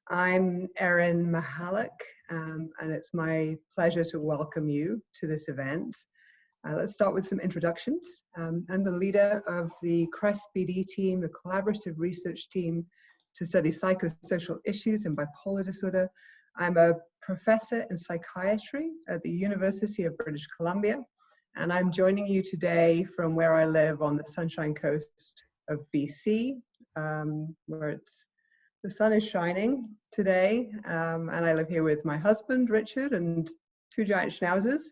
I'm Erin Michalak, and it's my pleasure to welcome you to this event. Let's start with some introductions. I'm the leader of the crest.bd team, the collaborative research team to study psychosocial issues in bipolar disorder. I'm a professor in psychiatry at the University of British Columbia, and I'm joining you today from where I live on the Sunshine Coast of BC, where the sun is shining today, and I live here with my husband, Richard, and two giant schnauzers,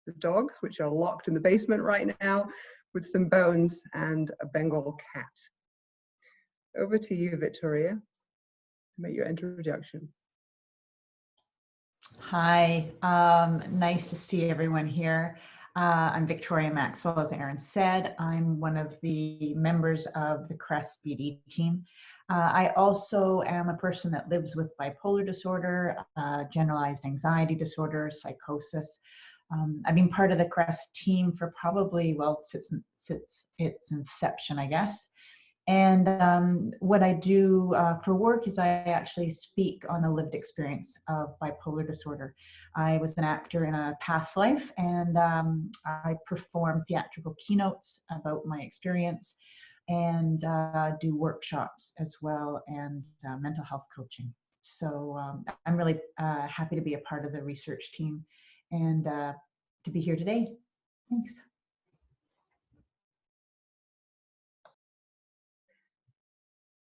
the dogs, which are locked in the basement right now, with some bones and a Bengal cat. Over to you, Victoria, to make your introduction. Hi, nice to see everyone here. I'm Victoria Maxwell, as Erin said. I'm one of the members of the crest.bd team. I also am a person that lives with bipolar disorder, generalized anxiety disorder, psychosis. I've been part of the crest team for probably, well, since its inception, I guess. And what I do for work is I actually speak on the lived experience of bipolar disorder. I was an actor in a past life, and I perform theatrical keynotes about my experience and do workshops as well, and mental health coaching. So I'm really happy to be a part of the research team and to be here today. Thanks.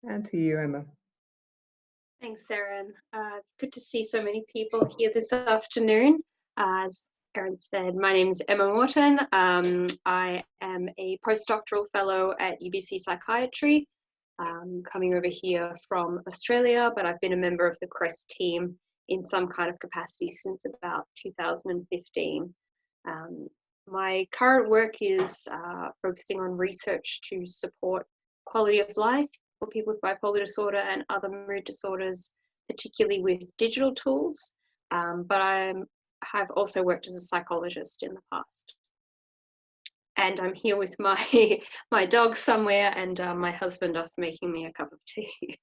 And to you, Emma. Thanks, Erin. It's good to see so many people here this afternoon. As Erin said, my name is Emma Morton. I am a postdoctoral fellow at UBC Psychiatry, coming over here from Australia, but I've been a member of the CREST team in some kind of capacity since about 2015. My current work is focusing on research to support quality of life for people with bipolar disorder and other mood disorders, particularly with digital tools. But I have also worked as a psychologist in the past. And I'm here with my dog somewhere, and my husband off making me a cup of tea.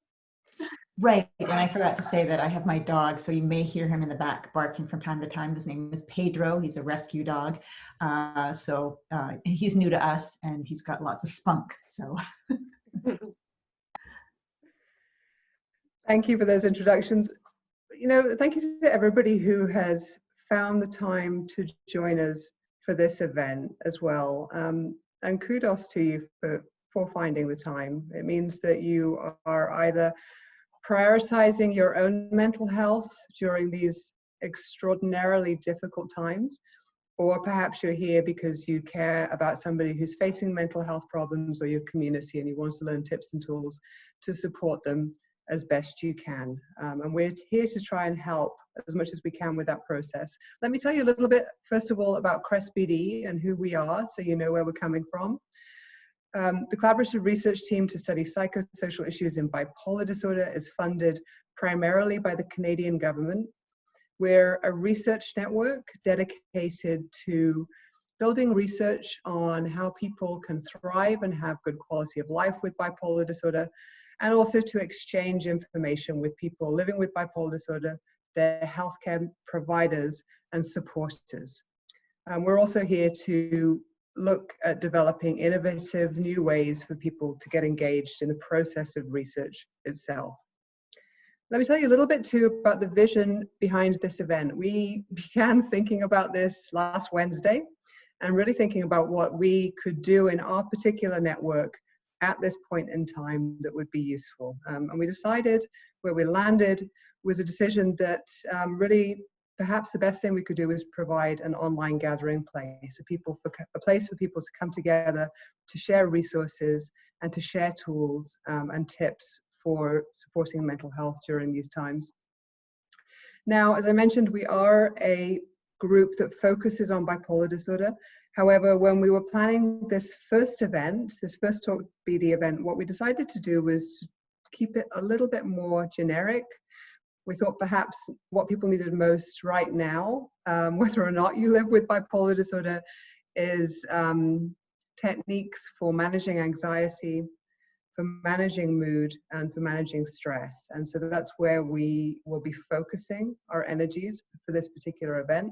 Right, and I forgot to say that I have my dog, so you may hear him in the back barking from time to time. His name is Pedro. He's a rescue dog. So he's new to us, and he's got lots of spunk. So. Thank you for those introductions. You know, thank you to everybody who has found the time to join us for this event as well. And kudos to you for finding the time. It means that you are either prioritizing your own mental health during these extraordinarily difficult times, or perhaps you're here because you care about somebody who's facing mental health problems or your community, and you want to learn tips and tools to support them as best you can. And we're here to try and help as much as we can with that process. Let me tell you a little bit, first of all, about crest.bd and who we are, so you know where we're coming from. The collaborative research team to study psychosocial issues in bipolar disorder is funded primarily by the Canadian government. We're a research network dedicated to building research on how people can thrive and have good quality of life with bipolar disorder, and also to exchange information with people living with bipolar disorder, their healthcare providers and supporters. We're also here to look at developing innovative new ways for people to get engaged in the process of research itself. Let me tell you a little bit too about the vision behind this event. We began thinking about this last Wednesday and really thinking about what we could do in our particular network at this point in time that would be useful. And we decided, where we landed was a decision that really perhaps the best thing we could do is provide an online gathering place, a place for people to come together to share resources and to share tools and tips for supporting mental health during these times. Now, as I mentioned, we are a group that focuses on bipolar disorder. However, when we were planning this first event, this first talkBD event, what we decided to do was to keep it a little bit more generic. We thought perhaps what people needed most right now, whether or not you live with bipolar disorder, is techniques for managing anxiety, for managing mood and for managing stress. And so that's where we will be focusing our energies for this particular event.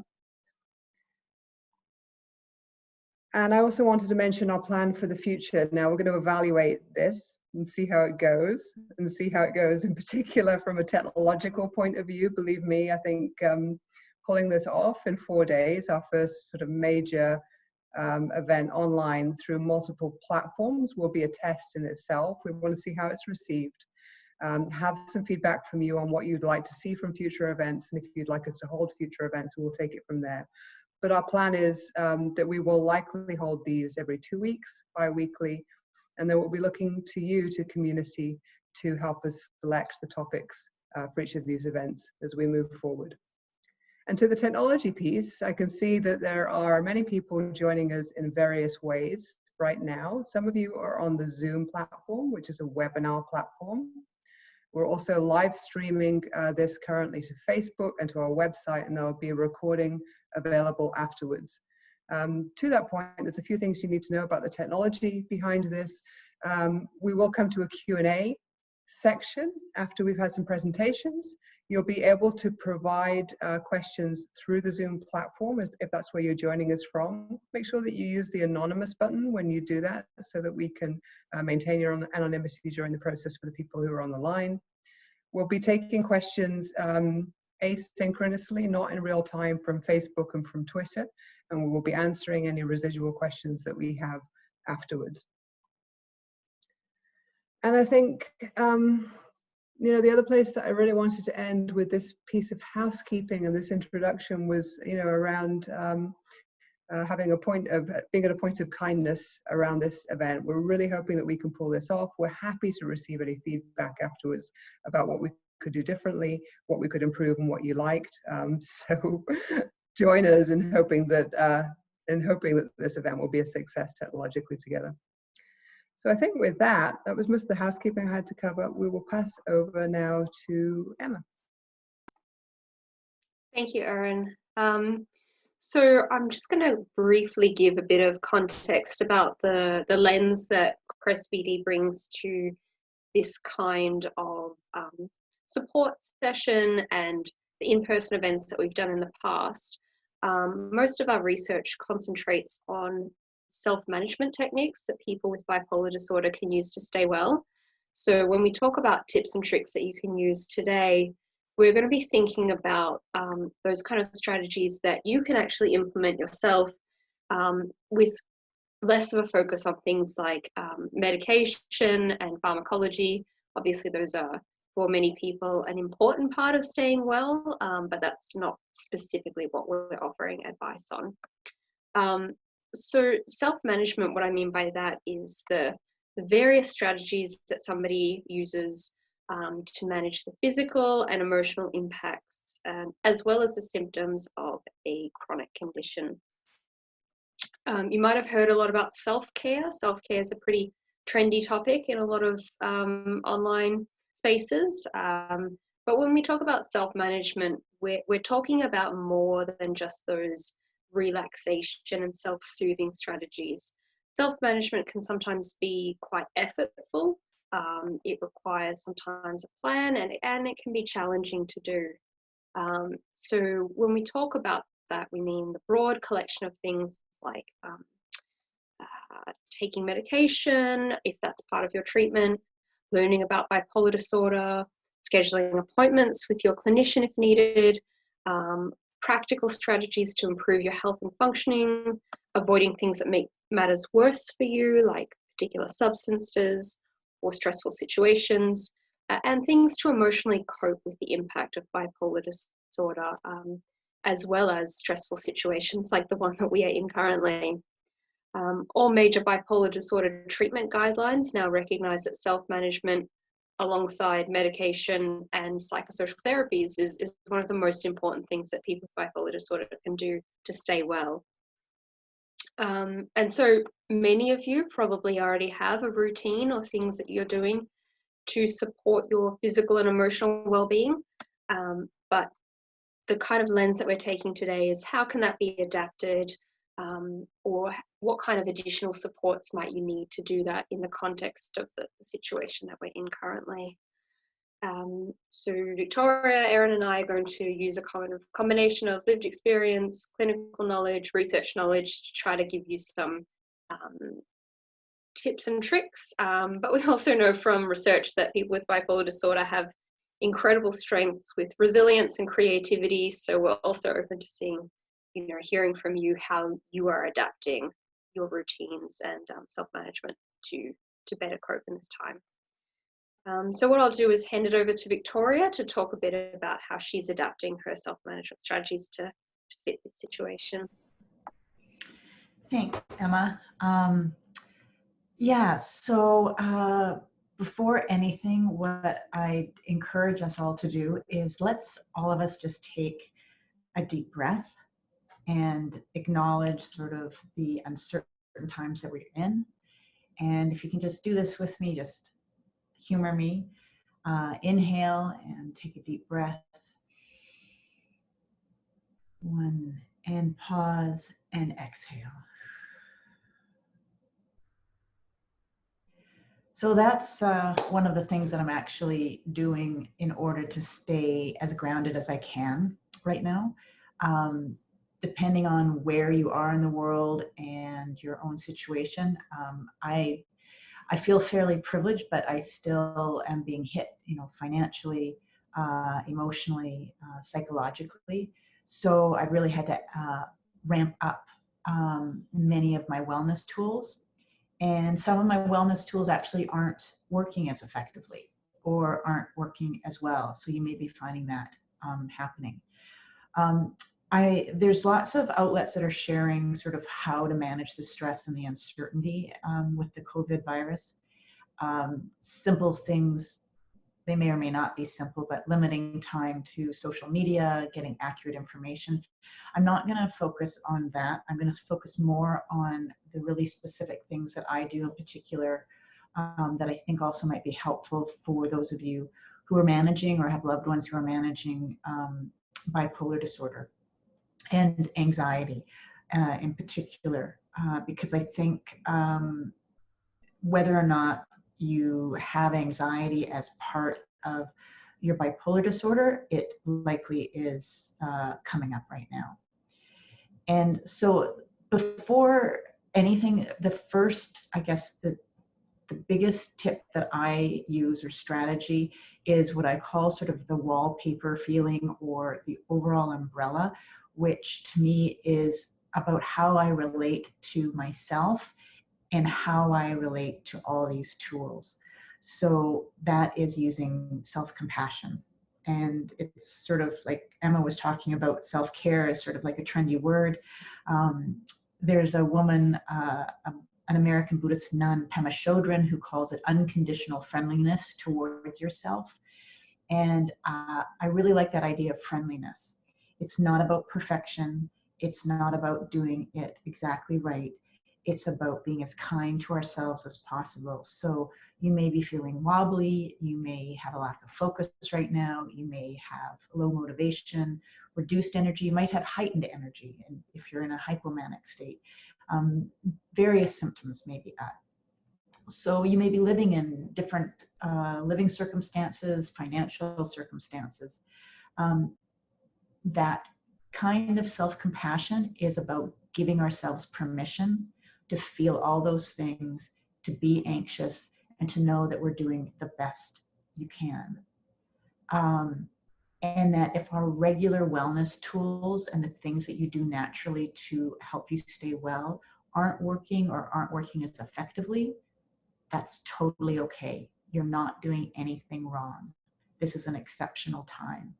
And I also wanted to mention our plan for the future. Now we're going to evaluate this and see how it goes, in particular from a technological point of view. Believe me, I think pulling this off in 4 days, our first sort of major event online through multiple platforms, will be a test in itself. We want to see how it's received, have some feedback from you on what you'd like to see from future events, and if you'd like us to hold future events, we'll take it from there. But our plan is that we will likely hold these every 2 weeks, bi-weekly, and then we'll be looking to you, to community, to help us select the topics for each of these events as we move forward. And to the technology piece, I can see that there are many people joining us in various ways right now. Some of you are on the Zoom platform, which is a webinar platform. We're also live streaming this currently to Facebook and to our website, and there will be a recording available afterwards. To that point, there's a few things you need to know about the technology behind this. We will come to a Q&A section after we've had some presentations. You'll be able to provide questions through the Zoom platform if that's where you're joining us from. Make sure that you use the anonymous button when you do that so that we can maintain your anonymity during the process for the people who are on the line. We'll be taking questions asynchronously, not in real time, from Facebook and from Twitter, and we will be answering any residual questions that we have afterwards. And I think, you know, the other place that I really wanted to end with this piece of housekeeping and this introduction was, you know, around having a point of being at a point of kindness around this event. We're really hoping that we can pull this off. We're happy to receive any feedback afterwards about what we could do differently, what we could improve, and what you liked. So join us in hoping that this event will be a success technologically together. So I think with that, that was most of the housekeeping I had to cover. We will pass over now to Emma. Thank you, Erin. So I'm just going to briefly give a bit of context about the lens that crest.bd brings to this kind of support session and the in-person events that we've done in the past. Most of our research concentrates on self-management techniques that people with bipolar disorder can use to stay well. So when we talk about tips and tricks that you can use today, we're going to be thinking about those kind of strategies that you can actually implement yourself with less of a focus on things like medication and pharmacology. Obviously, those are, for many people, an important part of staying well, but that's not specifically what we're offering advice on. So self-management, what I mean by that is the various strategies that somebody uses to manage the physical and emotional impacts, as well as the symptoms of a chronic condition. You might have heard a lot about self-care. Self-care is a pretty trendy topic in a lot of online spaces. But when we talk about self-management, we're talking about more than just those relaxation and self-soothing strategies. Self-management can sometimes be quite effortful. It requires sometimes a plan, and it can be challenging to do. So when we talk about that, we mean the broad collection of things like taking medication, if that's part of your treatment, learning about bipolar disorder, scheduling appointments with your clinician if needed, practical strategies to improve your health and functioning, avoiding things that make matters worse for you, like particular substances or stressful situations, and things to emotionally cope with the impact of bipolar disorder, as well as stressful situations like the one that we are in currently. All major bipolar disorder treatment guidelines now recognize that self-management alongside medication and psychosocial therapies is one of the most important things that people with bipolar disorder can do to stay well. And so many of you probably already have a routine or things that you're doing to support your physical and emotional well-being. But the kind of lens that we're taking today is how can that be adapted or what kind of additional supports might you need to do that in the context of the situation that we're in currently. So Victoria, Erin and I are going to use a combination of lived experience, clinical knowledge, research knowledge to try to give you some tips and tricks, but we also know from research that people with bipolar disorder have incredible strengths with resilience and creativity, so we're also open to seeing, hearing from you how you are adapting your routines and self-management to better cope in this time. So what I'll do is hand it over to Victoria to talk a bit about how she's adapting her self-management strategies to fit this situation. Thanks, Emma. Yeah, so before anything, what I encourage us all to do is let's all of us just take a deep breath and acknowledge sort of the uncertain times that we're in. And if you can just do this with me, just humor me. Inhale and take a deep breath. 1, and pause and exhale. So that's one of the things that I'm actually doing in order to stay as grounded as I can right now. Depending on where you are in the world and your own situation, I feel fairly privileged, but I still am being hit, financially, emotionally, psychologically. So I've really had to ramp up many of my wellness tools. And some of my wellness tools actually aren't working as effectively or aren't working as well. So you may be finding that happening. There's lots of outlets that are sharing sort of how to manage the stress and the uncertainty with the COVID virus. Simple things, they may or may not be simple, but limiting time to social media, getting accurate information. I'm not going to focus on that. I'm going to focus more on the really specific things that I do in particular that I think also might be helpful for those of you who are managing or have loved ones who are managing bipolar disorder and anxiety in particular, because I think whether or not you have anxiety as part of your bipolar disorder, it likely is coming up right now. And so before anything, the first, I guess, the biggest tip that I use or strategy is what I call sort of the wallpaper feeling or the overall umbrella, which to me is about how I relate to myself and how I relate to all these tools. So that is using self-compassion. And it's sort of like Emma was talking about self-care as sort of like a trendy word. There's a woman, an American Buddhist nun, Pema Chodron, who calls it unconditional friendliness towards yourself. And I really like that idea of friendliness. It's not about perfection. It's not about doing it exactly right. It's about being as kind to ourselves as possible. So you may be feeling wobbly, you may have a lack of focus right now, you may have low motivation, reduced energy, you might have heightened energy, and if you're in a hypomanic state, various symptoms may be up. So you may be living in different living circumstances, financial circumstances. That kind of self-compassion is about giving ourselves permission to feel all those things, to be anxious, and to know that we're doing the best you can. And that if our regular wellness tools and the things that you do naturally to help you stay well aren't working or aren't working as effectively, that's totally okay. You're not doing anything wrong. This is an exceptional time.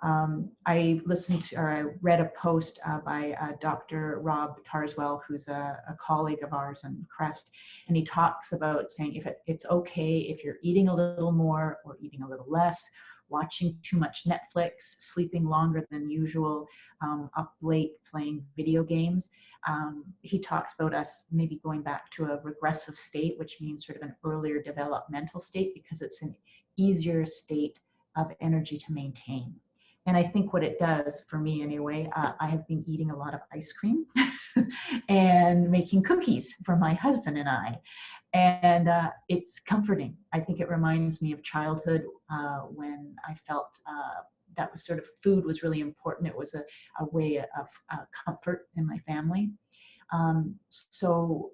I read a post by Dr. Rob Tarswell, who's a colleague of ours in Crest, and he talks about saying it's okay if you're eating a little more or eating a little less, watching too much Netflix, sleeping longer than usual, up late playing video games. He talks about us maybe going back to a regressive state, which means sort of an earlier developmental state, because it's an easier state of energy to maintain. And I think what it does for me anyway, I have been eating a lot of ice cream and making cookies for my husband and I. And it's comforting. I think it reminds me of childhood when I felt that was sort of food was really important. It was a way of comfort in my family. So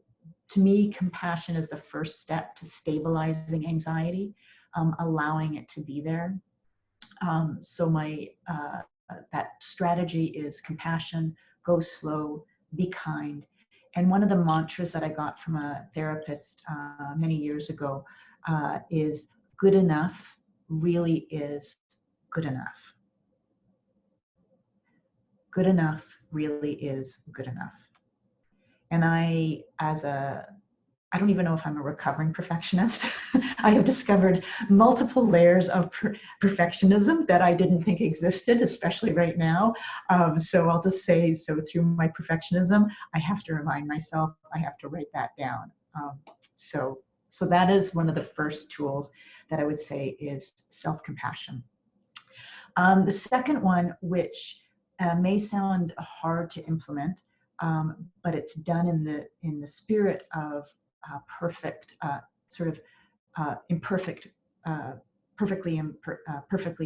to me, compassion is the first step to stabilizing anxiety, allowing it to be there. So my that strategy is compassion, go slow, be kind. And one of the mantras that I got from a therapist many years ago is good enough really is good enough. Good enough really is good enough. And I don't even know if I'm a recovering perfectionist. I have discovered multiple layers of perfectionism that I didn't think existed, especially right now. So I'll just say, so through my perfectionism, I have to remind myself, I have to write that down. So that is one of the first tools that I would say is self-compassion. The second one, which may sound hard to implement, but it's done in the spirit of perfect, imperfect, perfectly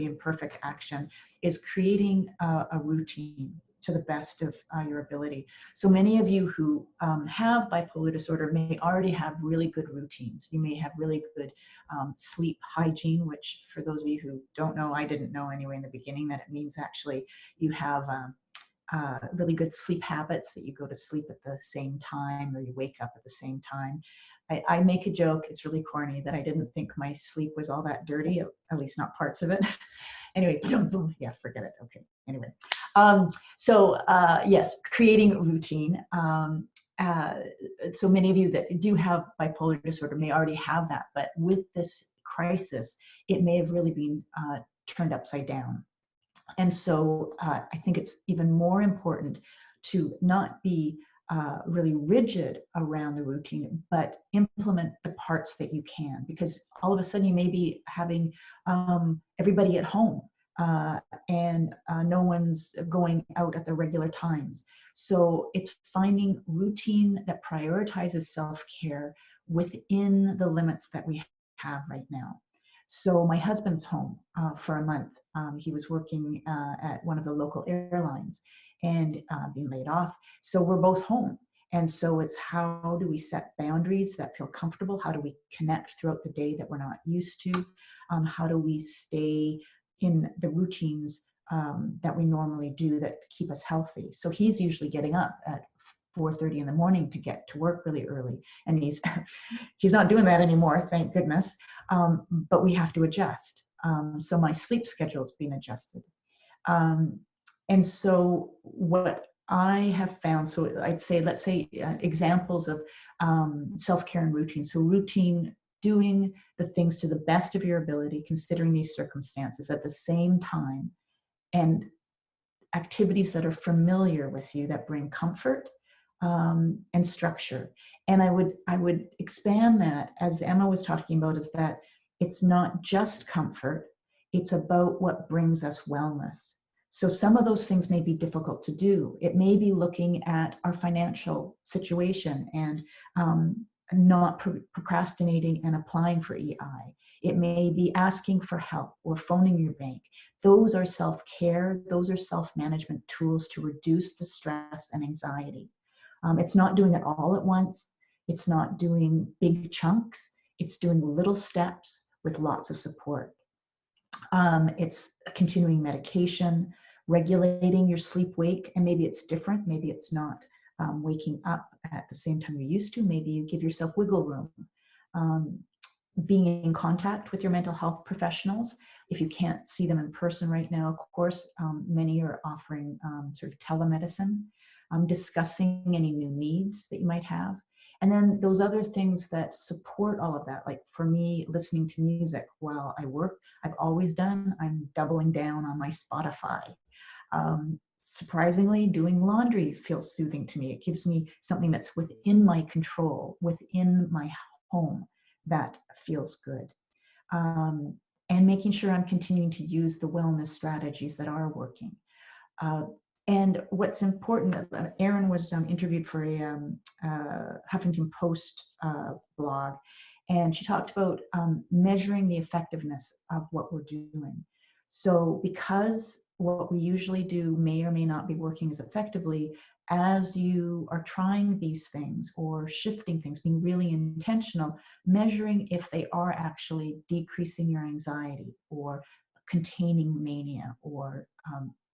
imperfect action, is creating a routine to the best of your ability. So many of you who have bipolar disorder may already have really good routines. You may have really good sleep hygiene, which for those of you who don't know, I didn't know anyway in the beginning, that it means actually you have really good sleep habits, that you go to sleep at the same time or you wake up at the same time. I make a joke, it's really corny, that I didn't think my sleep was all that dirty, at least not parts of it. Anyway, yeah, forget it. Okay, anyway. Yes, creating routine. So many of you that do have bipolar disorder may already have that, but with this crisis, it may have really been turned upside down. And so I think it's even more important to not be really rigid around the routine, but implement the parts that you can, because all of a sudden you may be having everybody at home and no one's going out at the regular times. So it's finding routine that prioritizes self-care within the limits that we have right now. So my husband's home for a month. He was working at one of the local airlines and being laid off. So we're both home. And so it's how do we set boundaries that feel comfortable? How do we connect throughout the day that we're not used to? How do we stay in the routines that we normally do that keep us healthy? So he's usually getting up at 4:30 in the morning to get to work really early. And he's not doing that anymore, thank goodness. But we have to adjust. So my sleep schedule's been adjusted. And so what I have found, so I'd say, let's say examples of self-care and routine. So routine, doing the things to the best of your ability, considering these circumstances at the same time, and activities that are familiar with you that bring comfort and structure. And I would expand that, as Emma was talking about, is that it's not just comfort, it's about what brings us wellness. So some of those things may be difficult to do. It may be looking at our financial situation and not procrastinating and applying for EI. It may be asking for help or phoning your bank. Those are self-care, those are self-management tools to reduce the stress and anxiety. It's not doing it all at once. It's not doing big chunks. It's doing little steps with lots of support. It's continuing medication, regulating your sleep-wake, and maybe it's different. Maybe it's not waking up at the same time you used to. Maybe you give yourself wiggle room. Being in contact with your mental health professionals. If you can't see them in person right now, of course, many are offering sort of telemedicine, discussing any new needs that you might have. And then those other things that support all of that, like for me, listening to music while I work, I've always done. I'm doubling down on my Spotify. Surprisingly, doing laundry feels soothing to me. It gives me something that's within my control, within my home, that feels good. and making sure I'm continuing to use the wellness strategies that are working. And what's important, Erin was interviewed for a Huffington Post blog, and she talked about measuring the effectiveness of what we're doing. So because what we usually do may or may not be working as effectively, as you are trying these things or shifting things, being really intentional, measuring if they are actually decreasing your anxiety or containing mania or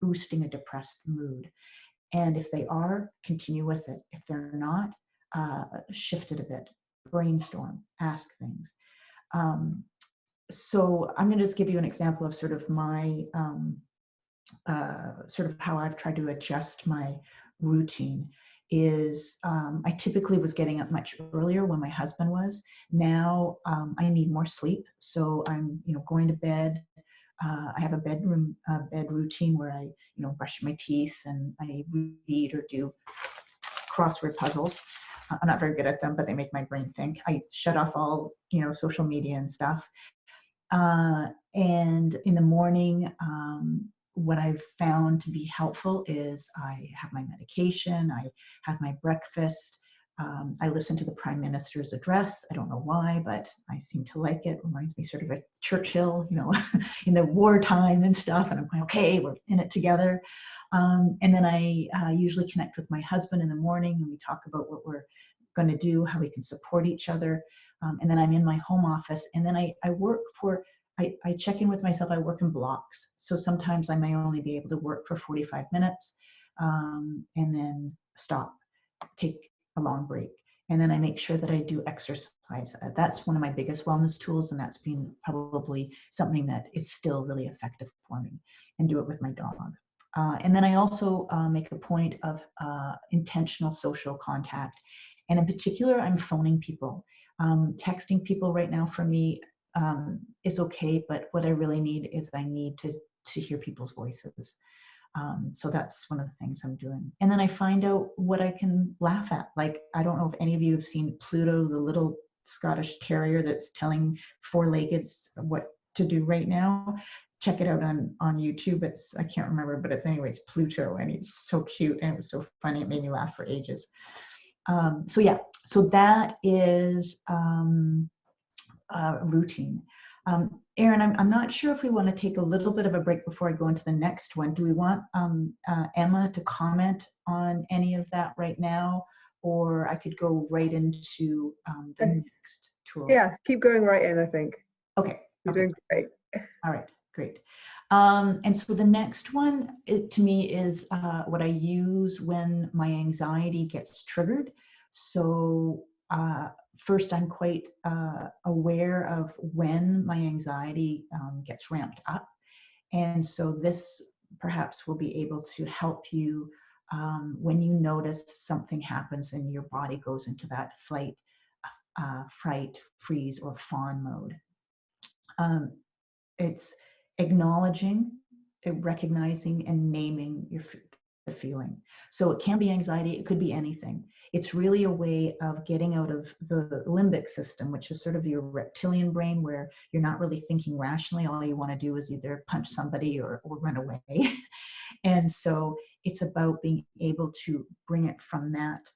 boosting a depressed mood. And if they are, continue with it. If they're not, shift it a bit, brainstorm, ask things. So I'm going to just give you an example of sort of my, sort of how I've tried to adjust my routine is I typically was getting up much earlier when my husband was. Now I need more sleep. So I'm, going to bed. I have a bed routine where I, brush my teeth and I read or do crossword puzzles. I'm not very good at them, but they make my brain think. I shut off all, social media and stuff. And in the morning, what I've found to be helpful is I have my medication, I have my breakfast, I listen to the Prime Minister's address. I don't know why, but I seem to like it. Reminds me sort of of Churchill, in the wartime and stuff. And I'm going, okay, we're in it together. And then I usually connect with my husband in the morning and we talk about what we're going to do, how we can support each other. And then I'm in my home office and then I work for, I check in with myself, I work in blocks. So sometimes I may only be able to work for 45 minutes and then stop, take a long break. And then I make sure that I do exercise. That's one of my biggest wellness tools. And that's been probably something that is still really effective for me, and do it with my dog. And then I also make a point of intentional social contact. And in particular, I'm phoning people. Texting people right now for me is okay, but what I really need is I need to hear people's voices. So that's one of the things I'm doing. And then I find out what I can laugh at. Like, I don't know if any of you have seen Pluto, the little Scottish terrier that's telling four-leggeds what to do right now. Check it out on YouTube. I can't remember, but it's Pluto, and he's so cute and it was so funny. It made me laugh for ages. So yeah, so that is routine. Erin, I'm not sure if we want to take a little bit of a break before I go into the next one. Do we want Emma to comment on any of that right now, or I could go right into the next tool? Yeah, keep going right in, I think. Okay. You're doing great. All right, great. And so the next one, to me, is what I use when my anxiety gets triggered. So first, I'm quite aware of when my anxiety gets ramped up. And so this perhaps will be able to help you when you notice something happens and your body goes into that flight, fright, freeze, or fawn mode. It's acknowledging, recognizing, and naming the feeling. So it can be anxiety, it could be anything. It's really a way of getting out of the limbic system, which is sort of your reptilian brain, where you're not really thinking rationally. All you want to do is either punch somebody or run away. And so it's about being able to bring it from that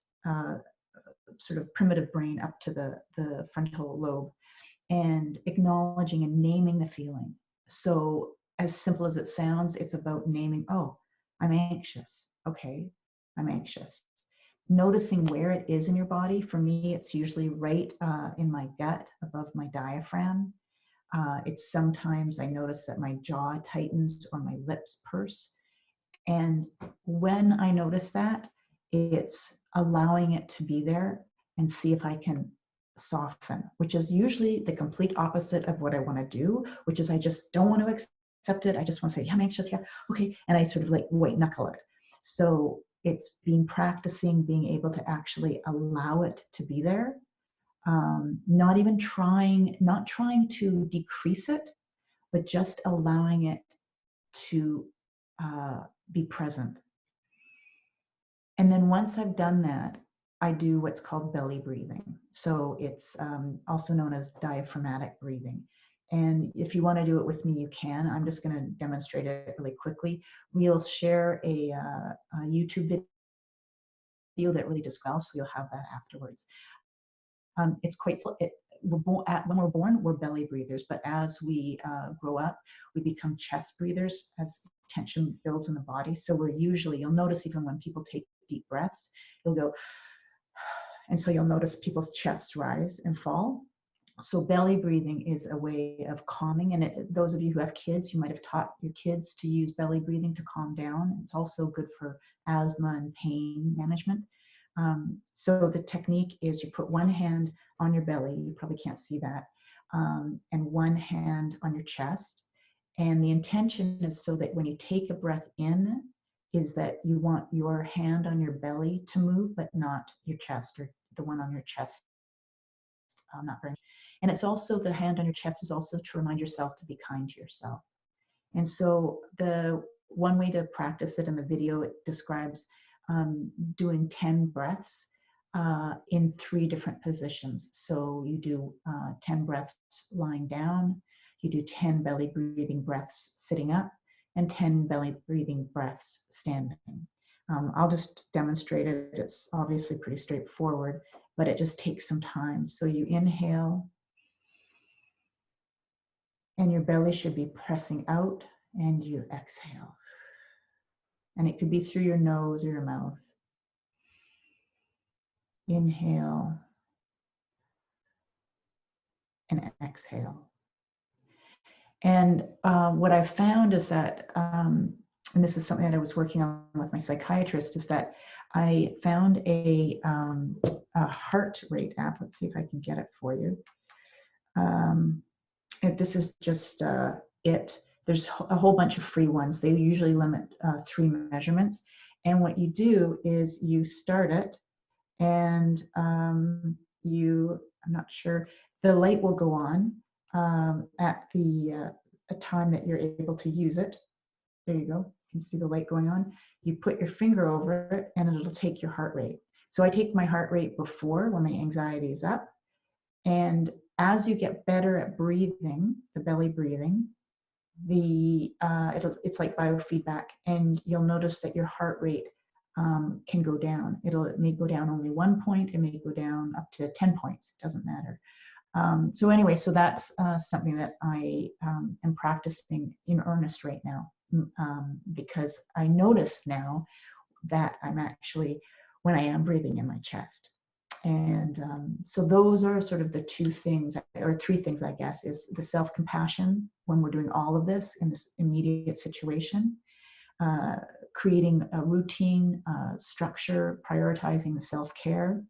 sort of primitive brain up to the frontal lobe, and acknowledging and naming the feeling. So as simple as it sounds, it's about naming, oh, I'm anxious. Okay, I'm anxious. Noticing where it is in your body. For me, it's usually right in my gut, above my diaphragm. It's sometimes I notice that my jaw tightens or my lips purse. And when I notice that, it's allowing it to be there and see if I can soften, which is usually the complete opposite of what I want to do, which is I just don't want to accept it. I just want to say, yeah, I'm anxious, yeah, okay. And I sort of like white knuckle it. So it's practicing being able to actually allow it to be there. Not trying to decrease it, but just allowing it to be present. And then once I've done that, I do what's called belly breathing. So it's also known as diaphragmatic breathing. And if you want to do it with me, you can. I'm just going to demonstrate it really quickly. We'll share a YouTube video that really does well, so you'll have that afterwards. It's quite, when we're born, we're belly breathers, but as we grow up, we become chest breathers as tension builds in the body. So we're usually, you'll notice even when people take deep breaths, you'll go, and so you'll notice people's chests rise and fall. So belly breathing is a way of calming. And those of you who have kids, you might have taught your kids to use belly breathing to calm down. It's also good for asthma and pain management. So the technique is you put one hand on your belly, you probably can't see that, and one hand on your chest. And the intention is so that when you take a breath in, is that you want your hand on your belly to move, but not your chest, or the one on your chest not very. And it's also, the hand on your chest is also to remind yourself to be kind to yourself. And so the one way to practice it in the video, it describes doing 10 breaths in 3 different positions. So you do 10 breaths lying down, you do 10 belly breathing breaths sitting up, and 10 belly breathing breaths standing. I'll just demonstrate it. It's obviously pretty straightforward, but it just takes some time. So you inhale, and your belly should be pressing out, and you exhale. And it could be through your nose or your mouth. Inhale and exhale. And what I've found is that, and this is something that I was working on with my psychiatrist, is that I found a heart rate app. Let's see if I can get it for you. This is just it. There's a whole bunch of free ones. They usually limit 3 measurements. And what you do is you start it, and I'm not sure, the light will go on at the a time that you're able to use it. There you go. You can see the light going on. You put your finger over it, and it'll take your heart rate. So I take my heart rate before, when my anxiety is up. And as you get better at breathing, the belly breathing, it's like biofeedback, and you'll notice that your heart rate can go down. It may go down only 1 point, it may go down up to 10 points, it doesn't matter. So anyway, so that's something that I am practicing in earnest right now, because I notice now that I'm actually, when I am breathing in my chest. And so those are sort of the 2 things, or 3 things, I guess, is the self-compassion when we're doing all of this in this immediate situation, creating a routine, structure, prioritizing the self-care.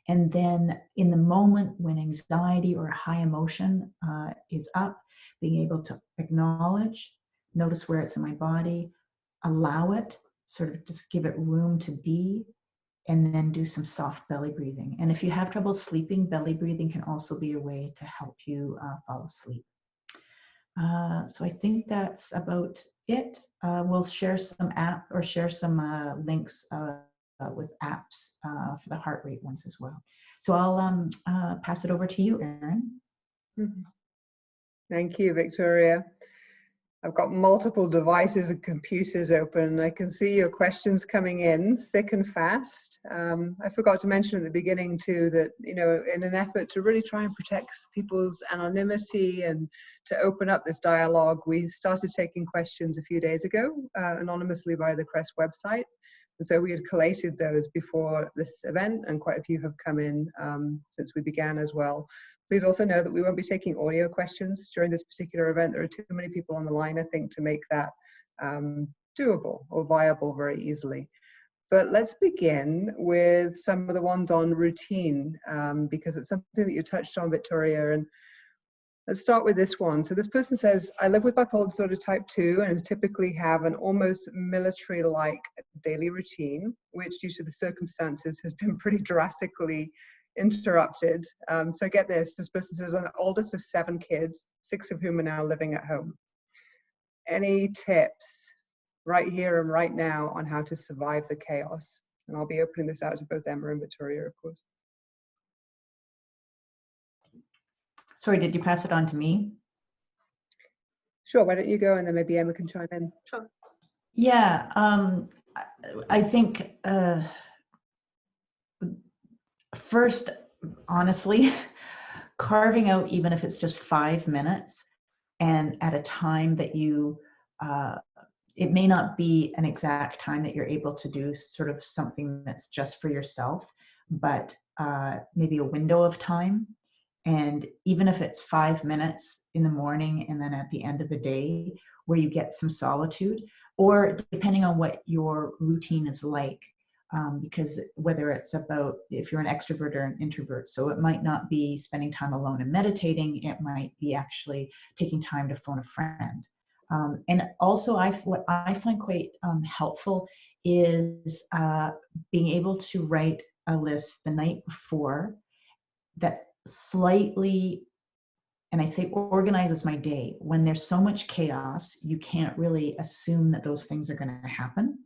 And then in the moment when anxiety or high emotion is up, being able to acknowledge, notice where it's in my body, allow it, sort of just give it room to be, and then do some soft belly breathing. And if you have trouble sleeping, belly breathing can also be a way to help you fall asleep. So I think that's about it. We'll share some links with apps for the heart rate ones as well. So I'll pass it over to you, Erin. Thank you, Victoria. I've got multiple devices and computers open. I can see your questions coming in thick and fast. I forgot to mention at the beginning too that, you know, in an effort to really try and protect people's anonymity and to open up this dialogue, we started taking questions a few days ago anonymously via the Crest website. And so we had collated those before this event, and quite a few have come in since we began as well. Please also know that we won't be taking audio questions during this particular event. There are too many people on the line, I think, to make that doable or viable very easily. But let's begin with some of the ones on routine, because it's something that you touched on, Victoria. And let's start with this one. So this person says, I live with bipolar disorder type 2 and typically have an almost military-like daily routine, which due to the circumstances has been pretty drastically interrupted. So get this person says, I'm the oldest of 7 kids, 6 of whom are now living at home. Any tips right here and right now on how to survive the chaos? And I'll be opening this out to both Emma and Victoria, of course. Sorry, did you pass it on to me? Sure, why don't you go and then maybe Emma can chime in. Sure. Yeah, I think first, honestly, carving out, even if it's just 5 minutes and at a time that you, it may not be an exact time that you're able to do sort of something that's just for yourself, but maybe a window of time. And even if it's 5 minutes in the morning and then at the end of the day where you get some solitude, or depending on what your routine is like, because whether it's about if you're an extrovert or an introvert, so it might not be spending time alone and meditating, it might be actually taking time to phone a friend. And also what I find quite helpful is being able to write a list the night before that slightly, and I say organizes my day. When there's so much chaos, you can't really assume that those things are going to happen,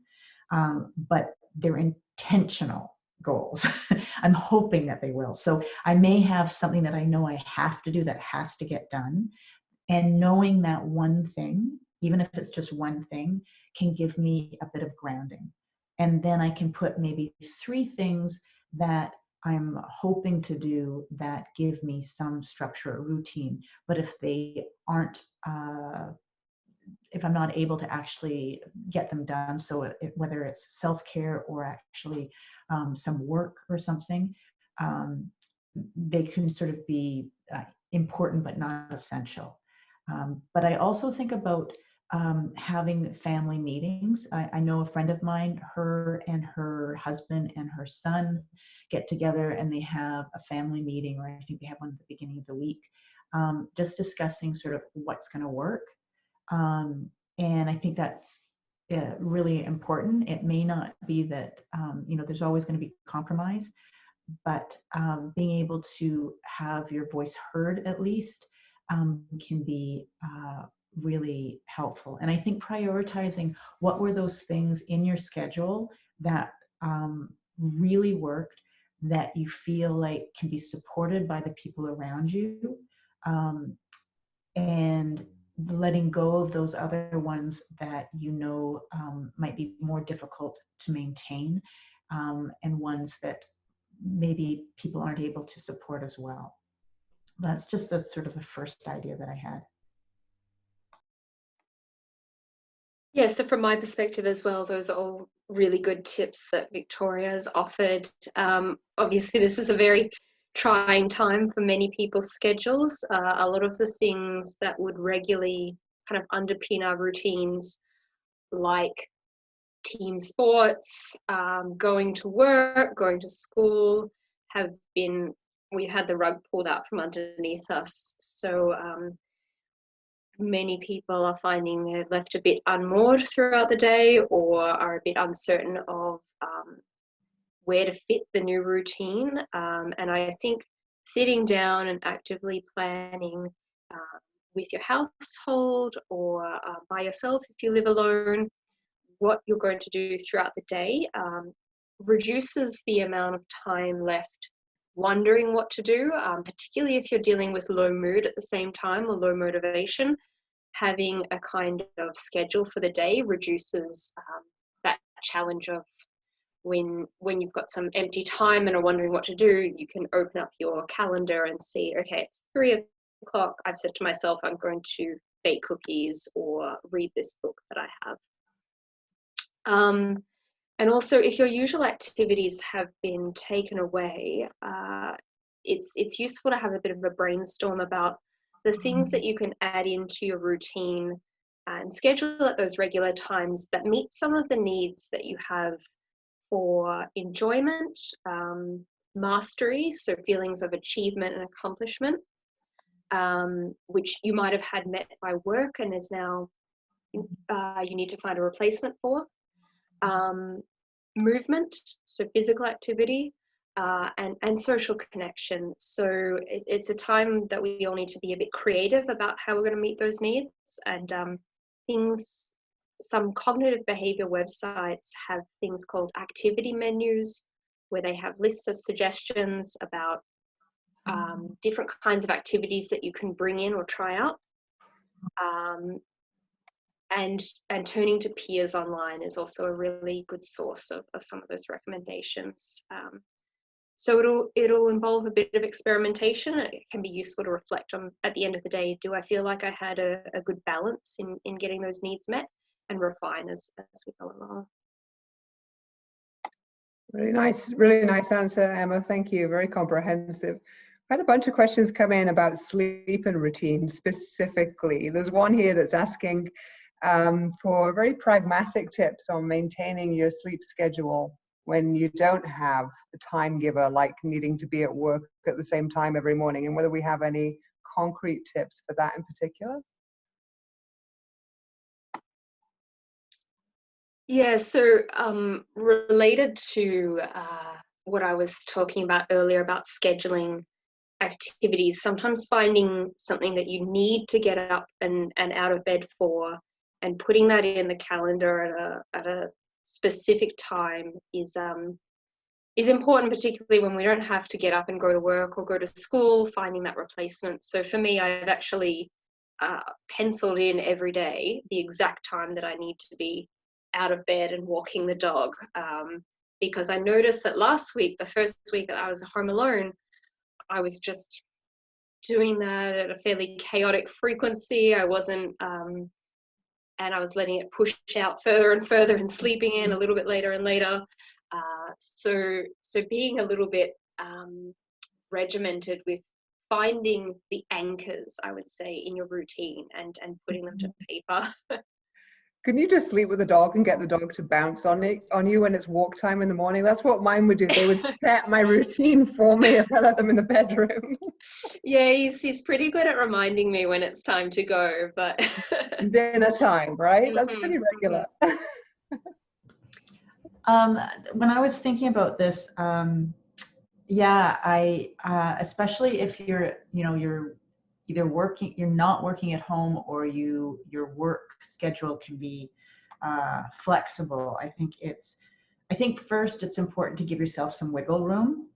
but they're intentional goals. I'm hoping that they will. So I may have something that I know I have to do that has to get done, and knowing that one thing, even if it's just one thing, can give me a bit of grounding. And then I can put maybe 3 things that I'm hoping to do that give me some structure or routine. But if they aren't, if I'm not able to actually get them done, so whether it's self-care or actually some work or something, they can sort of be important but not essential. But I also think about having family meetings. I know a friend of mine, her and her husband and her son get together and they have a family meeting, or I think they have one at the beginning of the week, just discussing sort of what's going to work. And I think that's really important. It may not be that, there's always going to be compromise, but being able to have your voice heard at least can be really helpful. And I think prioritizing what were those things in your schedule that really worked, that you feel like can be supported by the people around you, and letting go of those other ones that might be more difficult to maintain, and ones that maybe people aren't able to support as well. That's just a sort of a first idea that I had. Yeah, so from my perspective as well, those are all really good tips that Victoria has offered. Obviously, this is a very trying time for many people's schedules. A lot of the things that would regularly kind of underpin our routines, like team sports, going to work, going to school, we've had the rug pulled out from underneath us. So many people are finding they're left a bit unmoored throughout the day, or are a bit uncertain of where to fit the new routine. And I think sitting down and actively planning with your household or by yourself if you live alone, what you're going to do throughout the day reduces the amount of time left wondering what to do, particularly if you're dealing with low mood at the same time or low motivation. Having a kind of schedule for the day reduces that challenge of when you've got some empty time and are wondering what to do, you can open up your calendar and see, okay, it's 3 o'clock. I've said to myself, I'm going to bake cookies or read this book that I have. And also, if your usual activities have been taken away, it's useful to have a bit of a brainstorm about the things that you can add into your routine and schedule at those regular times that meet some of the needs that you have for enjoyment, mastery, so feelings of achievement and accomplishment, which you might have had met by work and is now you need to find a replacement for. Movement, so physical activity, and social connection. So it's a time that we all need to be a bit creative about how we're going to meet those needs. And some cognitive behavior websites have things called activity menus, where they have lists of suggestions about different kinds of activities that you can bring in or try out. and turning to peers online is also a really good source of some of those recommendations. So it'll involve a bit of experimentation. It can be useful to reflect on, at the end of the day, do I feel like I had a good balance in getting those needs met, and refine as we go along. Really nice answer, Emma. Thank you. Very comprehensive. I had a bunch of questions come in about sleep and routine specifically. There's one here that's asking for very pragmatic tips on maintaining your sleep schedule when you don't have a time giver, like needing to be at work at the same time every morning, and whether we have any concrete tips for that in particular. Yeah, so related to what I was talking about earlier about scheduling activities, sometimes finding something that you need to get up and out of bed for, and putting that in the calendar at a specific time is important, particularly when we don't have to get up and go to work or go to school, finding that replacement. So for me, I've actually penciled in every day the exact time that I need to be out of bed and walking the dog, because I noticed that last week, the first week that I was home alone, I was just doing that at a fairly chaotic frequency. I wasn't, and I was letting it push out further and further and sleeping in a little bit later and later. So being a little bit regimented with finding the anchors, I would say, in your routine and putting them to paper. Can you just sleep with the dog and get the dog to bounce on you when it's walk time in the morning? That's what mine would do. They would set my routine for me if I let them in the bedroom. Yeah, he's pretty good at reminding me when it's time to go, but dinner time, right? That's pretty regular. When I was thinking about this, yeah, especially if you're either working, you're not working at home, or your work schedule can be flexible. I think first it's important to give yourself some wiggle room.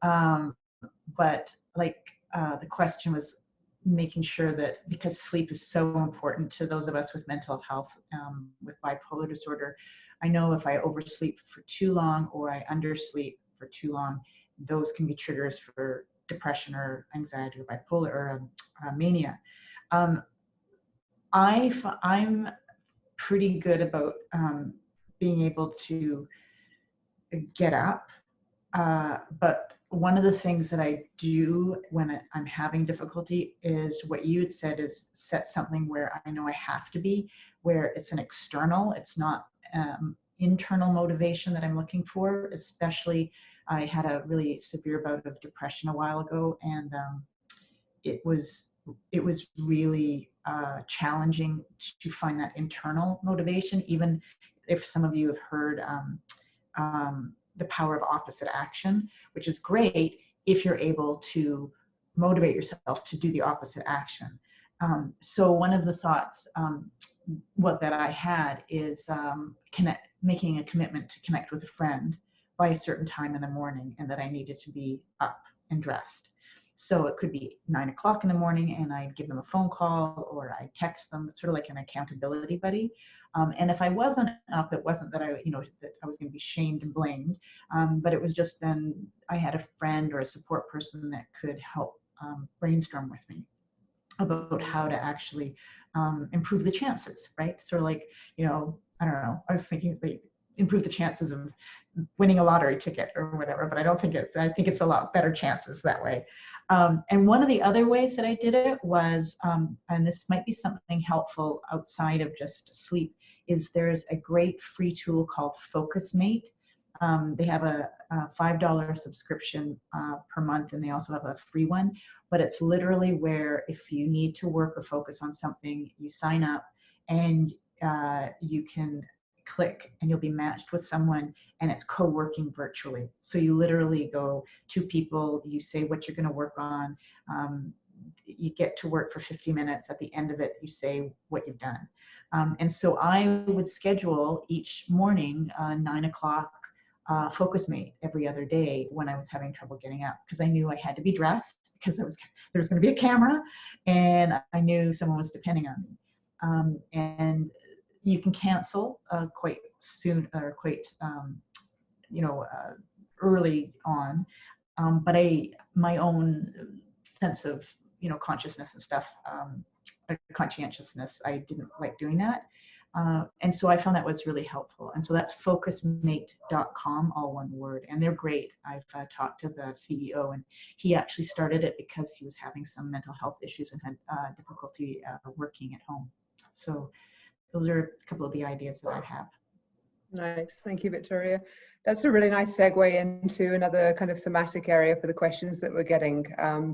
But like the question was making sure that, because sleep is so important to those of us with mental health, with bipolar disorder, I know if I oversleep for too long or I undersleep for too long, those can be triggers for depression or anxiety or bipolar or mania. I'm pretty good about being able to get up, but one of the things that I do when I'm having difficulty is what you had said, is set something where I know I have to be, where it's an external, it's not internal motivation that I'm looking for. Especially, I had a really severe bout of depression a while ago, and it was really challenging to find that internal motivation, even if some of you have heard the power of opposite action, which is great if you're able to motivate yourself to do the opposite action. So one of the thoughts that I had is making a commitment to connect with a friend by a certain time in the morning, and that I needed to be up and dressed. So it could be 9 o'clock in the morning, and I'd give them a phone call or I'd text them. It's sort of like an accountability buddy. And if I wasn't up, it wasn't that that I was going to be shamed and blamed, but it was just then I had a friend or a support person that could help brainstorm with me about how to actually improve the chances, right? Sort of like, I don't know, I was thinking like improve the chances of winning a lottery ticket or whatever, but I think it's a lot better chances that way. And one of the other ways that I did it was, and this might be something helpful outside of just sleep, is there's a great free tool called FocusMate. They have a $5 subscription per month, and they also have a free one, but it's literally where if you need to work or focus on something, you sign up and you can click and you'll be matched with someone, and it's co-working virtually. So you literally go to people, you say what you're going to work on, you get to work for 50 minutes. At the end of it, you say what you've done. And so I would schedule each morning 9 o'clock FocusMate every other day when I was having trouble getting up, because I knew I had to be dressed because there was going to be a camera, and I knew someone was depending on me. And you can cancel quite soon or quite, early on. But my own sense of, consciousness and stuff, conscientiousness, I didn't like doing that. And so I found that was really helpful. And so that's focusmate.com, all one word. And they're great. I've talked to the CEO, and he actually started it because he was having some mental health issues and had difficulty working at home. So those are a couple of the ideas that I have. Nice. Thank you, Victoria. That's a really nice segue into another kind of thematic area for the questions that we're getting.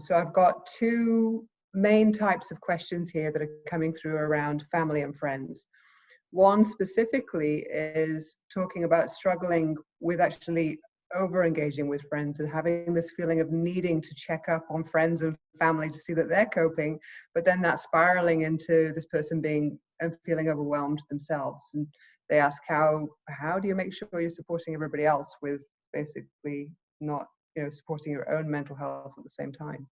So I've got two main types of questions here that are coming through around family and friends. One specifically is talking about struggling with actually over-engaging with friends and having this feeling of needing to check up on friends and family to see that they're coping, but then that spiraling into this person being and feeling overwhelmed themselves. And they ask, how do you make sure you're supporting everybody else with basically not, supporting your own mental health at the same time?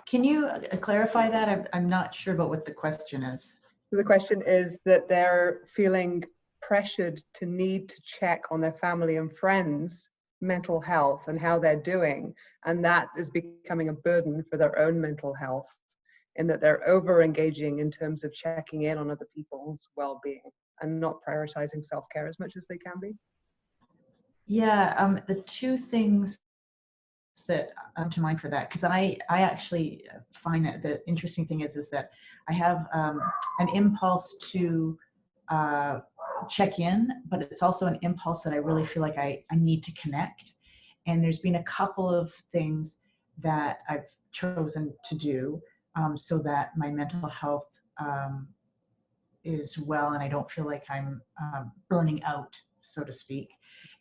Can you clarify that? I'm not sure about what the question is. So the question is that they're feeling pressured to need to check on their family and friends' mental health and how they're doing. And that is becoming a burden for their own mental health, in that they're over-engaging in terms of checking in on other people's well-being and not prioritizing self-care as much as they can be. Yeah, the two things that come to mind for that, because I actually find that the interesting thing is that I have an impulse to check in, but it's also an impulse that I really feel like I need to connect. And there's been a couple of things that I've chosen to do so that my mental health is well and I don't feel like I'm burning out, so to speak.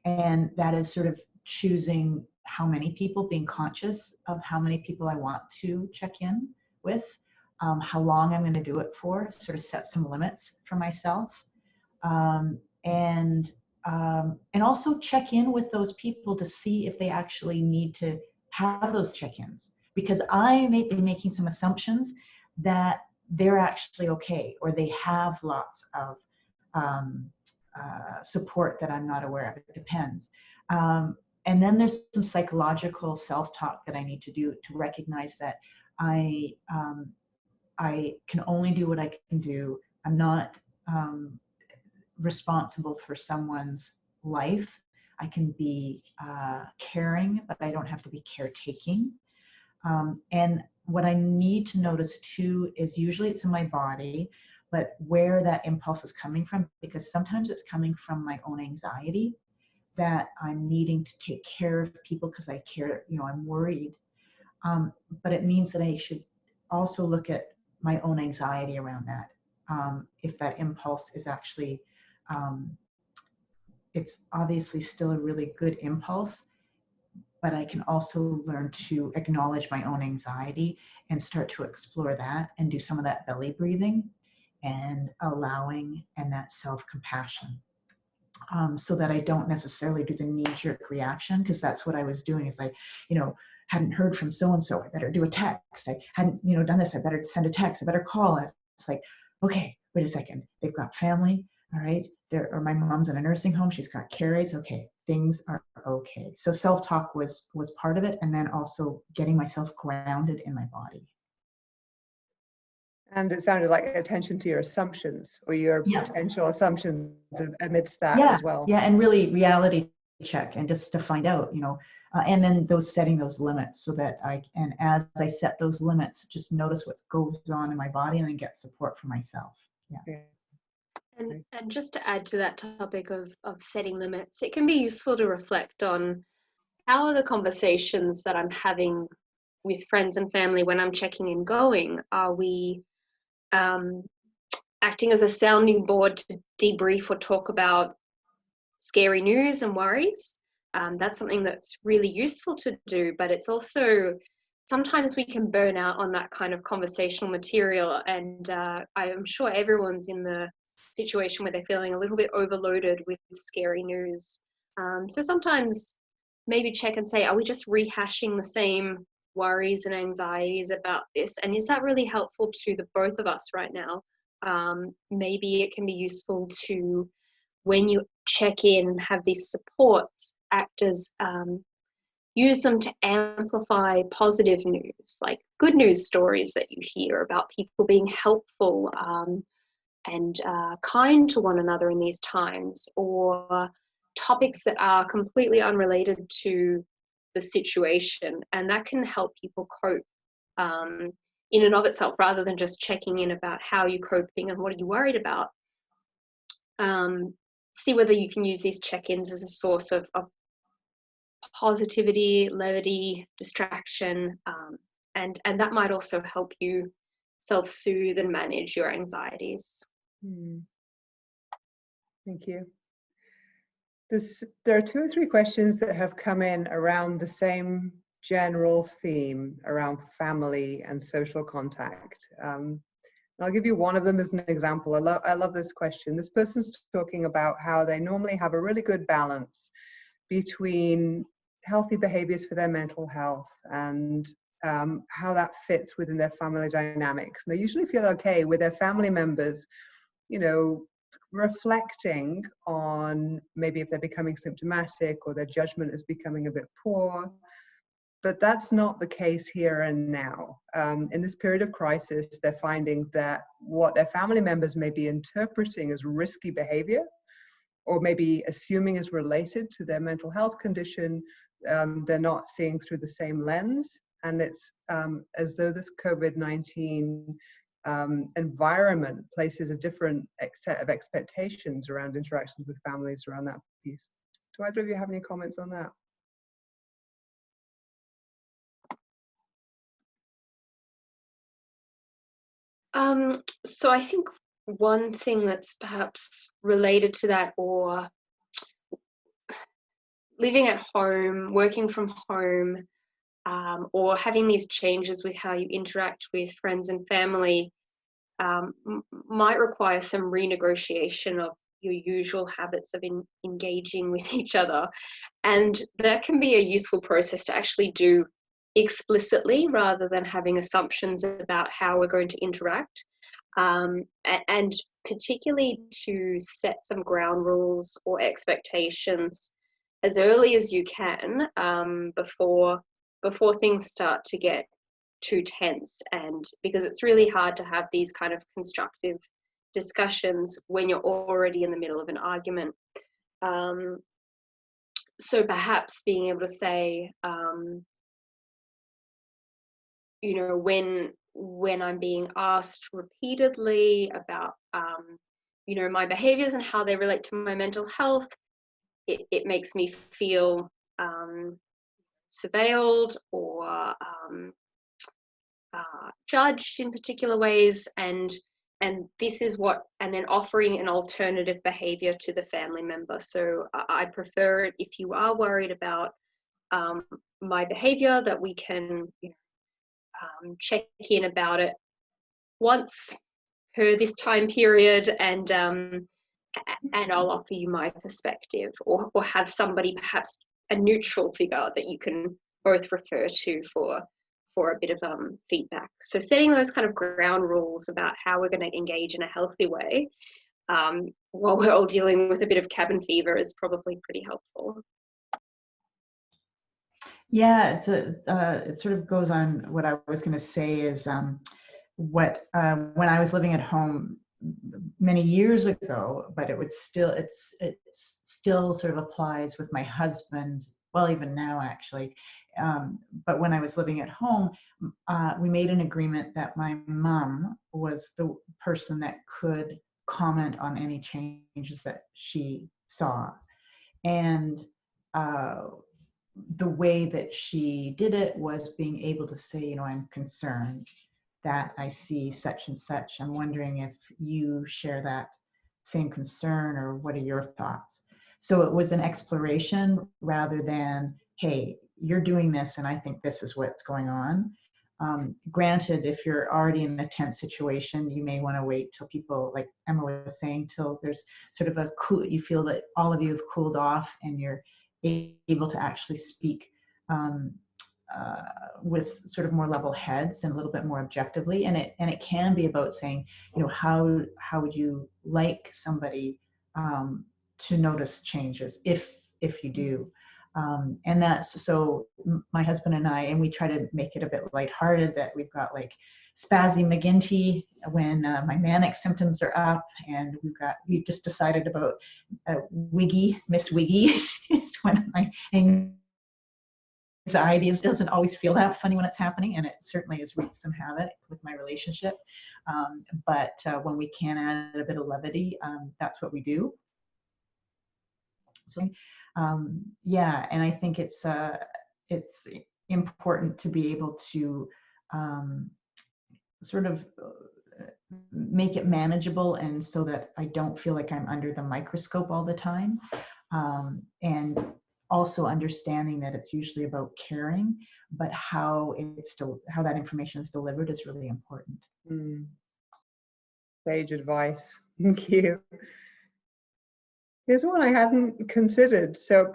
And that is sort of choosing how many people, being conscious of how many people I want to check in with, how long I'm going to do it for, sort of set some limits for myself, and also check in with those people to see if they actually need to have those check-ins, because I may be making some assumptions that they're actually okay, or they have lots of support that I'm not aware of. It depends. And then there's some psychological self-talk that I need to do to recognize that I can only do what I can do. I'm not responsible for someone's life. I can be caring, but I don't have to be caretaking. And what I need to notice too is usually it's in my body, but where that impulse is coming from, because sometimes it's coming from my own anxiety, that I'm needing to take care of people because I care, I'm worried. But it means that I should also look at my own anxiety around that. If that impulse is actually, it's obviously still a really good impulse, but I can also learn to acknowledge my own anxiety and start to explore that and do some of that belly breathing and allowing and that self-compassion. So that I don't necessarily do the knee-jerk reaction, because that's what I was doing. Is like, hadn't heard from so-and-so, I better do a text. I hadn't, done this, I better send a text, I better call. And it's like, okay, wait a second. They've got family, all right? Or my mom's in a nursing home, she's got carries, okay, things are okay. So self-talk was part of it, and then also getting myself grounded in my body. And it sounded like attention to your assumptions or your potential assumptions amidst that as well. Yeah, and really reality check, and just to find out, and then setting those limits, so that and as I set those limits, just notice what goes on in my body and then get support for myself. Yeah. And just to add to that topic of setting limits, it can be useful to reflect on how are the conversations that I'm having with friends and family when I'm checking in going. Are we acting as a sounding board to debrief or talk about scary news and worries? That's something that's really useful to do, but it's also sometimes we can burn out on that kind of conversational material, and I'm sure everyone's in the situation where they're feeling a little bit overloaded with scary news. So sometimes maybe check and say, are we just rehashing the same worries and anxieties about this, and is that really helpful to the both of us right now? Maybe it can be useful to, when you check in and have these supports, act as use them to amplify positive news, like good news stories that you hear about people being helpful and kind to one another in these times, or topics that are completely unrelated to the situation, and that can help people cope in and of itself, rather than just checking in about how you're coping and what are you worried about. See whether you can use these check-ins as a source of positivity, levity, distraction, and that might also help you self-soothe and manage your anxieties. Thank you. There are 2 or 3 questions that have come in around the same general theme around family and social contact. I'll give you one of them as an example. I love this question. This person's talking about how they normally have a really good balance between healthy behaviors for their mental health and how that fits within their family dynamics. And they usually feel okay with their family members, you know, reflecting on maybe if they're becoming symptomatic or their judgment is becoming a bit poor. But that's not the case here and now. In this period of crisis, they're finding that what their family members may be interpreting as risky behavior, or maybe assuming is related to their mental health condition, they're not seeing through the same lens. And it's as though this COVID-19 environment places a different set of expectations around interactions with families around that piece. Do either of you have any comments on that? So I think one thing that's perhaps related to that, or living at home, working from home, or having these changes with how you interact with friends and family, might require some renegotiation of your usual habits of engaging with each other. And that can be a useful process to actually do explicitly, rather than having assumptions about how we're going to interact. And particularly to set some ground rules or expectations as early as you can, before things start to get too tense. And because it's really hard to have these kind of constructive discussions when you're already in the middle of an argument. So perhaps being able to say, you know, when I'm being asked repeatedly about, you know, my behaviors and how they relate to my mental health, it makes me feel surveilled or judged in particular ways, and this is what, and then offering an alternative behavior to the family member. So I prefer it if you are worried about my behavior, that we can, you know, check in about it once per this time period, and I'll offer you my perspective, or have somebody, perhaps a neutral figure that you can both refer to for a bit of feedback. So setting those kind of ground rules about how we're going to engage in a healthy way while we're all dealing with a bit of cabin fever is probably pretty helpful. Yeah, it sort of goes on what I was going to say is when I was living at home many years ago, but it still sort of applies with my husband. Well, even now actually, but when I was living at home, we made an agreement that my mom was the person that could comment on any changes that she saw, and the way that she did it was being able to say, you know, I'm concerned that I see such and such. I'm wondering if you share that same concern, or what are your thoughts? So it was an exploration rather than, hey, you're doing this and I think this is what's going on. Granted, if you're already in a tense situation, you may want to wait till people, like Emma was saying, till there's sort of you feel that all of you have cooled off and you're able to actually speak with sort of more level heads and a little bit more objectively, and it can be about saying, you know, how would you like somebody to notice changes if you do. And that's so my husband and I, and we try to make it a bit lighthearted, that we've got like spazzy McGinty when my manic symptoms are up, and we've just decided about Wiggy, Miss Wiggy is one of my anxieties. Doesn't always feel that funny when it's happening, and it certainly has wreaked some havoc with my relationship. But when we can add a bit of levity, that's what we do. So yeah, and I think it's important to be able to sort of make it manageable, and so that I don't feel like I'm under the microscope all the time, and also understanding that it's usually about caring, but how that information is delivered is really important. Sage advice. Thank you. Here's one I hadn't considered. So,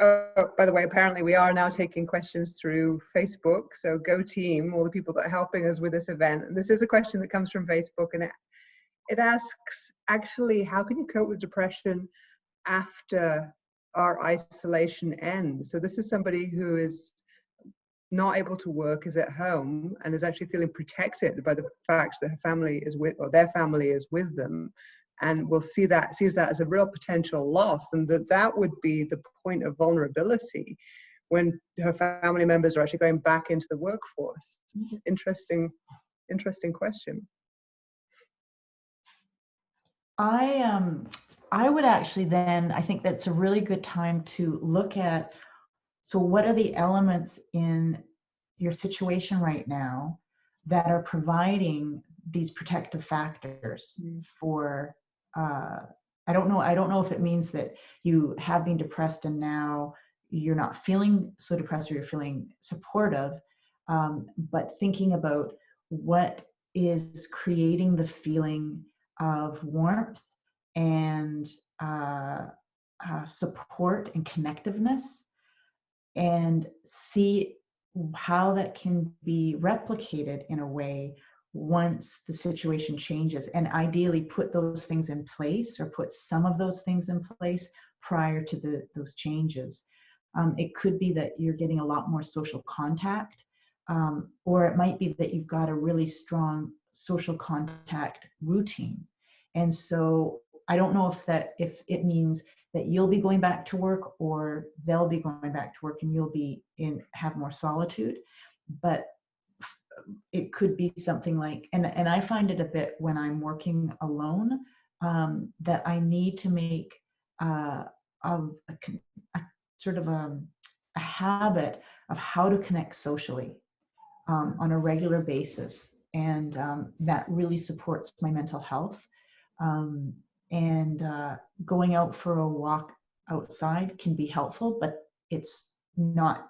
by the way, apparently we are now taking questions through Facebook. So go team, all the people that are helping us with this event. And this is a question that comes from Facebook, and it asks, actually, how can you cope with depression after our isolation ends? So this is somebody who is not able to work, is at home, and is actually feeling protected by the fact that her family is with, or their family is with them, and will sees that as a real potential loss, and that would be the point of vulnerability when her family members are actually going back into the workforce. Interesting question. I would actually then, I think that's a really good time to look at, so what are the elements in your situation right now that are providing these protective factors for, I don't know if it means that you have been depressed and now you're not feeling so depressed, or you're feeling supportive, but thinking about what is creating the feeling of warmth and support and connectiveness, and see how that can be replicated in a way once the situation changes, and ideally put those things in place, or put some of those things in place prior to those changes. It could be that you're getting a lot more social contact, or it might be that you've got a really strong social contact routine. And so I don't know if it means that you'll be going back to work, or they'll be going back to work and you'll be have more solitude. But it could be something like, and I find it a bit when I'm working alone, that I need to make a sort of a habit of how to connect socially on a regular basis. And that really supports my mental health. And going out for a walk outside can be helpful, but it's not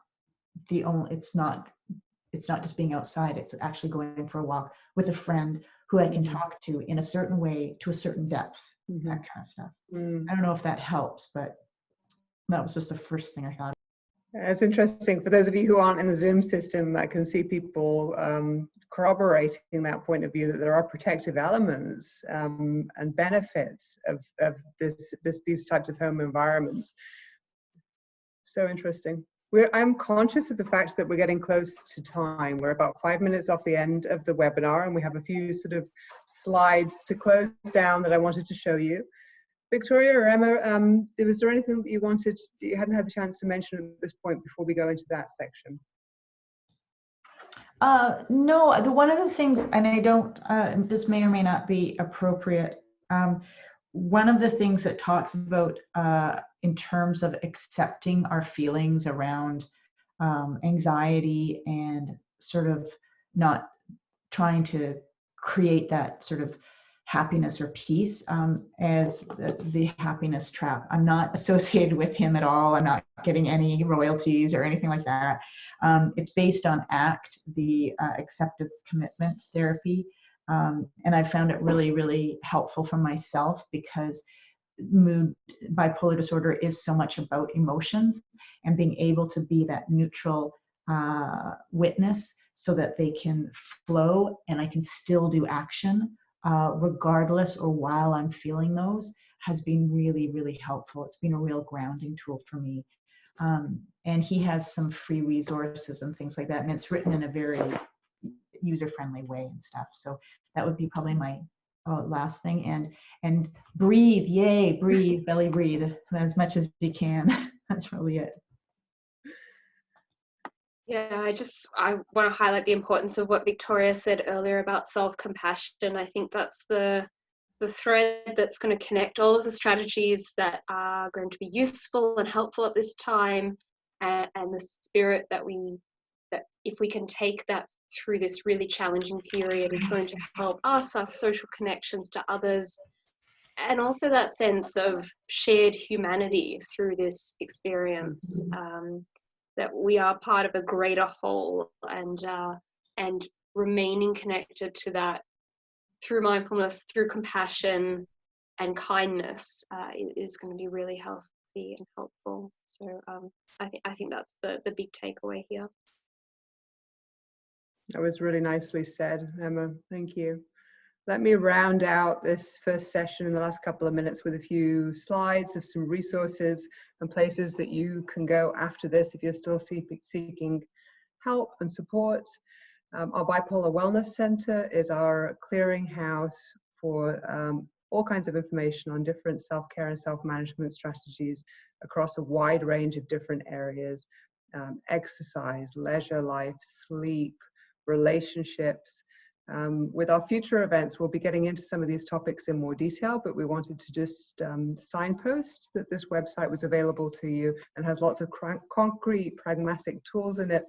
just being outside. It's actually going for a walk with a friend who I can talk to in a certain way, to a certain depth, that kind of stuff. I don't know if that helps, but that was just the first thing I thought. It's interesting. For those of you who aren't in the Zoom system, I can see people corroborating that point of view, that there are protective elements and benefits of these types of home environments. So interesting. I'm conscious of the fact that we're getting close to time. We're about 5 minutes off the end of the webinar, and we have a few sort of slides to close down that I wanted to show you. Victoria or Emma, was there anything that you hadn't had the chance to mention at this point before we go into that section? No, one of the things, and I don't, this may or may not be appropriate. One of the things that talks about in terms of accepting our feelings around anxiety, and sort of not trying to create that sort of happiness or peace, as the happiness trap. I'm not associated with him at all. I'm not getting any royalties or anything like that. It's based on ACT, the acceptance commitment therapy. And I found it really, really helpful for myself, because bipolar disorder is so much about emotions, and being able to be that neutral witness so that they can flow and I can still do action regardless or while I'm feeling those, has been really, really helpful. It's been a real grounding tool for me. And he has some free resources and things like that. And it's written in a very user-friendly way and stuff. So that would be probably my last thing. And breathe, yay, breathe, belly breathe as much as you can. That's probably it. Yeah, I want to highlight the importance of what Victoria said earlier about self-compassion. I think that's the thread that's going to connect all of the strategies that are going to be useful and helpful at this time, and the spirit that if we can take that through this really challenging period is going to help us, our social connections to others, and also that sense of shared humanity through this experience. That we are part of a greater whole, and remaining connected to that through mindfulness, through compassion and kindness is going to be really healthy and helpful. So I think that's the big takeaway here. That was really nicely said, Emma. Thank you. Let me round out this first session in the last couple of minutes with a few slides of some resources and places that you can go after this if you're still seeking help and support. Our Bipolar Wellness Center is our clearinghouse for all kinds of information on different self-care and self-management strategies across a wide range of different areas: exercise, leisure life, sleep, relationships. With our future events, we'll be getting into some of these topics in more detail, but we wanted to just signpost that this website was available to you and has lots of concrete, pragmatic tools in it,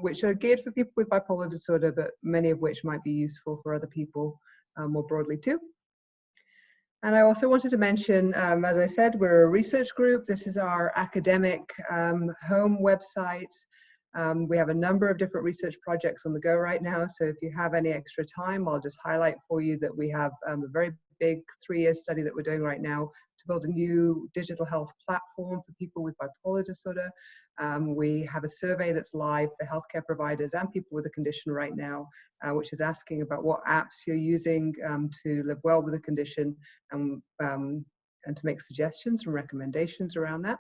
which are geared for people with bipolar disorder, but many of which might be useful for other people more broadly too. And I also wanted to mention, as I said, we're a research group. This is our academic home website. We have a number of different research projects on the go right now, so if you have any extra time, I'll just highlight for you that we have a very big 3-year study that we're doing right now to build a new digital health platform for people with bipolar disorder. We have a survey that's live for healthcare providers and people with the condition right now, which is asking about what apps you're using to live well with the condition, and to make suggestions and recommendations around that.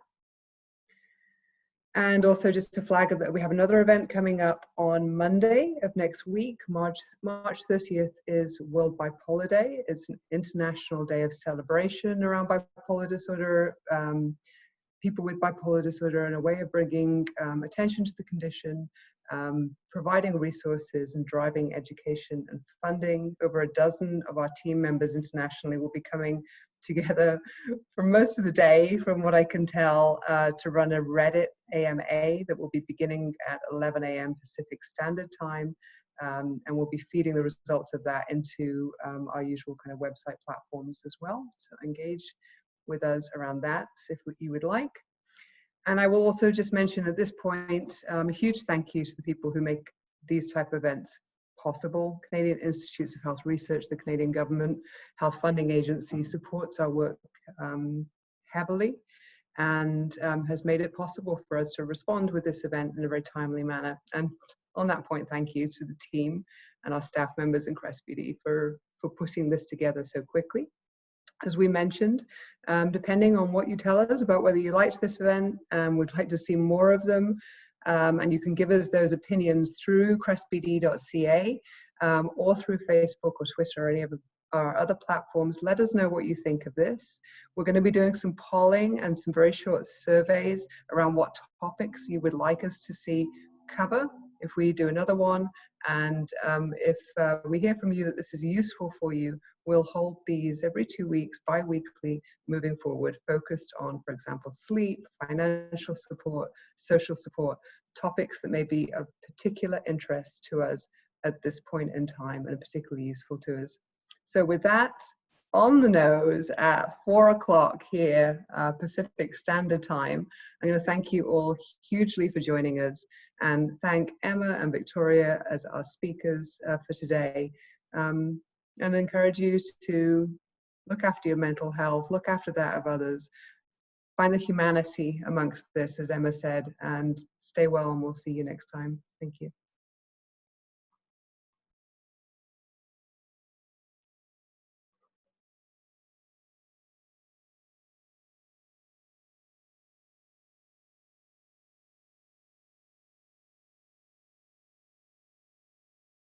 And also just to flag that we have another event coming up on Monday of next week. March 30th is World Bipolar Day. It's an international day of celebration around bipolar disorder, people with bipolar disorder, and a way of bringing attention to the condition, providing resources and driving education and funding. Over a dozen of our team members internationally will be coming together for most of the day, from what I can tell, to run a Reddit AMA that will be beginning at 11 a.m. Pacific Standard Time, and we'll be feeding the results of that into our usual kind of website platforms as well. So engage with us around that if you would like. And I will also just mention at this point a huge thank you to the people who make these type of events possible. Canadian Institutes of Health Research, the Canadian Government Health Funding Agency, supports our work heavily, and has made it possible for us to respond with this event in a very timely manner. And on that point, thank you to the team and our staff members in crest.bd for putting this together so quickly. As we mentioned, depending on what you tell us about whether you liked this event and would like to see more of them, and you can give us those opinions through crest.bd.ca or through Facebook or Twitter or any of our other platforms. Let us know what you think of this. We're going to be doing some polling and some very short surveys around what topics you would like us to see cover if we do another one. And if we hear from you that this is useful for you, we'll hold these every 2 weeks, bi-weekly, moving forward, focused on, for example, sleep, financial support, social support, topics that may be of particular interest to us at this point in time and are particularly useful to us. So with that, on the nose at 4 o'clock here, Pacific Standard Time, I'm going to thank you all hugely for joining us, and thank Emma and Victoria as our speakers for today, and encourage you to look after your mental health, look after that of others, find the humanity amongst this, as Emma said, and stay well, and we'll see you next time. Thank you.